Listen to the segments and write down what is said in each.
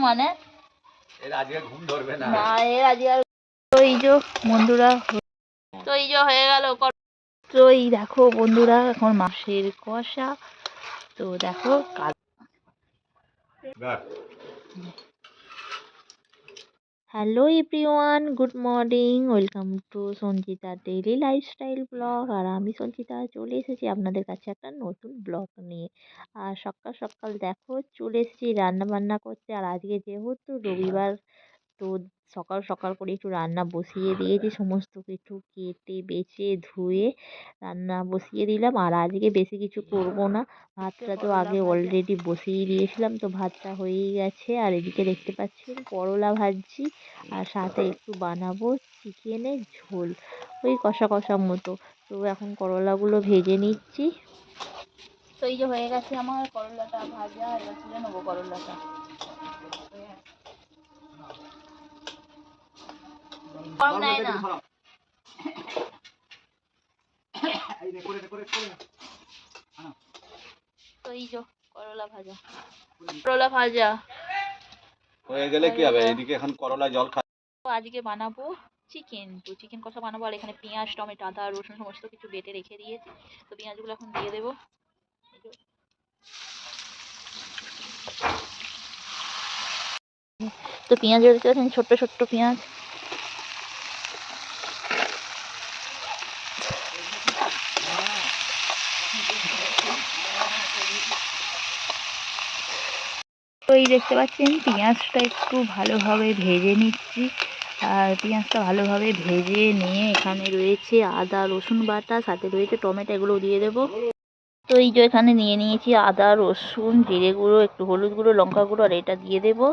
মানে এর আজকে ঘুম ধরবে না এর আজকে আর। তো এই যে বন্ধুরা, তো এই যে হয়ে গেল। তো এই দেখো বন্ধুরা, এখন মাছের কষা। তো দেখো hello everyone, good morning, welcome to Sanchita daily lifestyle blog. আর আমি সঞ্চিতা চলে এসেছি আপনাদের কাছে একটা নতুন ব্লগ নিয়ে। আর সকাল সকাল দেখো চলে এসেছি রান্না বান্না করতে। আর আজকে যেহেতু রবিবার, তো সকাল সকাল করে একটু রান্না বসিয়ে দিয়েছি, সমস্ত কিছু কেটে বেছে ধুয়ে রান্না বসিয়ে দিলাম। আর আজকে বেশি কিছু করব না, ভাতটা তো আগে অলরেডি বসিয়ে দিয়েছিলাম, তো ভাতটা হয়েই গেছে। আর এদিকে দেখতে পাচ্ছেন করলা ভাজছি, আর সাথে একটু বানাবো চিকেনের ঝোল, ওই কষা কষা মতো। তো এখন করলাগুলো ভেজে নিচ্ছি। তো এই যে হয়ে গেছে আমার করলাটা ভাজা, এবার তুলে নেবো করলাটা। কম নেয় না। তো এই যে করলা ভাজা, করলা ভাজা হয়ে গেলে কি হবে, এদিকে এখন করলা জল খা। আজকে বানাবো চিকেন, তো চিকেন কষা বানাবো। আর এখানে পেঁয়াজ, টমেটো, আদা, রসুন সমস্ত কিছু বেটে রেখে দিয়েছি। তো পেঁয়াজগুলো এখন দিয়ে দেবো। তো পেঁয়াজ দেখতে পাচ্ছেন, ছোট্ট ছোট্ট পেঁয়াজ। তো এই দেখতে পাচ্ছেন পেঁয়াজটা একটু ভালোভাবে ভেজে নিচ্ছি। আর পেঁয়াজটা ভালোভাবে ভেজে নিয়ে এখানে রয়েছে আদা রসুন বাটা, সাথে রয়েছে টমেটো, এগুলো দিয়ে দেবো। তো এই যে এখানে নিয়ে নিয়েছি আদা রসুন, জিরে গুঁড়ো, একটু হলুদ গুঁড়ো, লঙ্কা গুঁড়ো, আর এটা দিয়ে দেবো।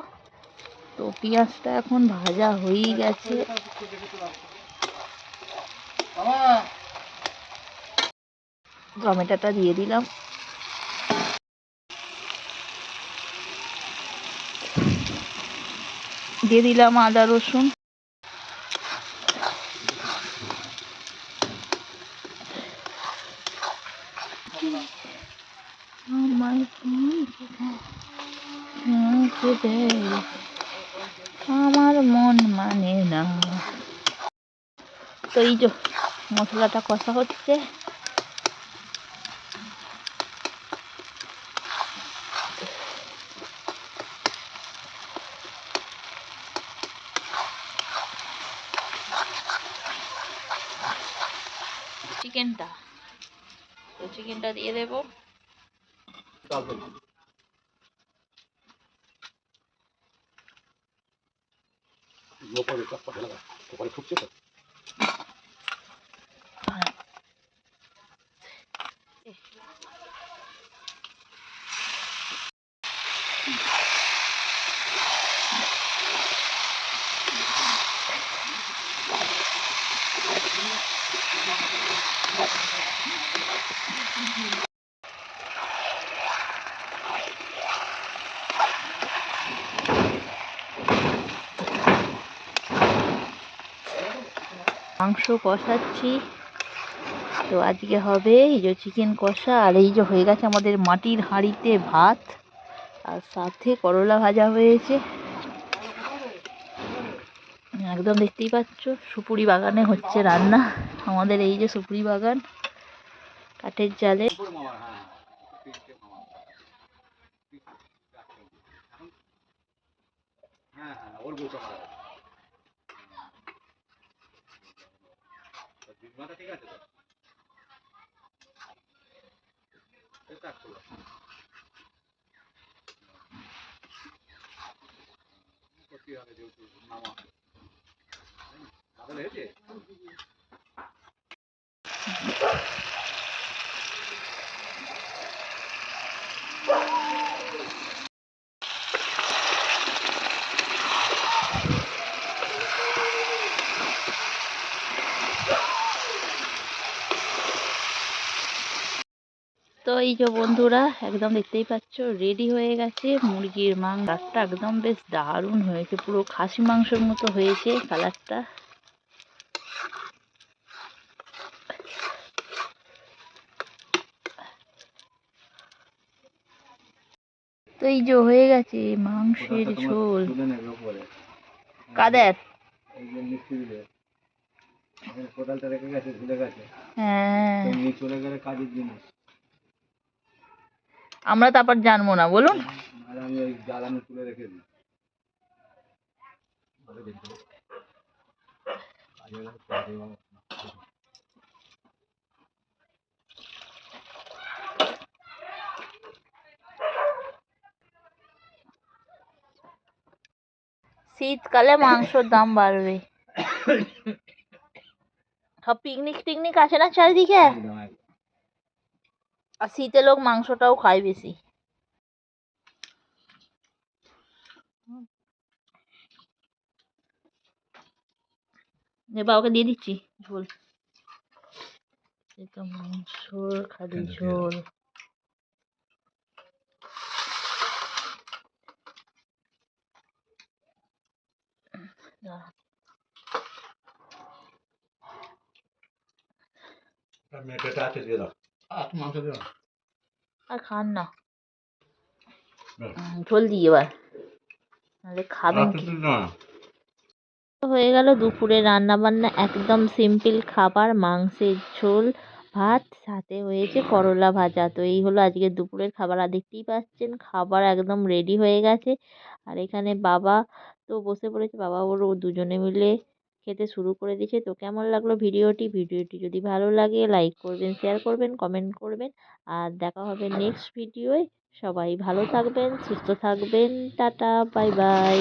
তো পেঁয়াজটা এখন ভাজা হয়েই গেছে। টমেটোটা দিয়ে দিলাম। দিয়ে দিলাম আদা রসুন। আমার মন মানে না। তো এই যে মশলাটা কষা হচ্ছে। চিকেনটা, তো চিকেনটা দিয়ে দেবো। মাংস কষাচ্ছি। তো আজকে হবে এই যে চিকেন কষা। আর এই যে হয়ে গেছে আমাদের মাটির হাঁড়িতে ভাত, আর সাথে করলা ভাজা হয়েছে। একদম দেখতেই পাচ্ছ সুপুরি বাগানে হচ্ছে রান্না। আমাদের এই যে সুপুরি বাগান, কাঠের জালে। তো এই যে বন্ধুরা, একদম দেখতেই পাচ্ছ রেডি হয়ে গেছে মুরগির মাংস। কালারটা একদম বেশ দারুণ হয়েছে, পুরো খাসি মাংসের মতো হয়েছে কালারটা। তো এই যে হয়ে গেছে মাংসের ঝোল। কাদের? হ্যাঁ, আমরা তারপর জানবো না, বলুন। শীতকালে মাংসর দাম বাড়বে। সব পিকনিক টিকনিক আসে না চারিদিকে, আর শীতে লোক মাংসটাও খায় বেশি। এবার ওকে দিয়ে দিচ্ছি ঝোল। এটা মাংসর খালি ঝোল। আর খান না, ঝোল দিই এবার, নাহলে খাবেন কি? হয়ে গেল দুপুরে রান্না বান্না, একদম সিম্পল খাবার, মাংসের ঝোল, ভাত, সাথে হয়েছে করলা ভাজা। তো এই হলো আজকে দুপুরের খাবার। আর দেখতেই পাচ্ছেন খাবার একদম রেডি হয়ে গেছে। আর এখানে বাবা তো বসে পড়েছে, বাবা ওর দুজনে মিলে খেতে শুরু করে দিয়েছে। তো কেমন লাগলো ভিডিওটি যদি ভালো লাগে লাইক করবেন, শেয়ার করবেন, কমেন্ট করবেন। আর দেখা হবে নেক্সট ভিডিওয়। সবাই ভালো থাকবেন, সুস্থ থাকবেন। Tata, bye bye.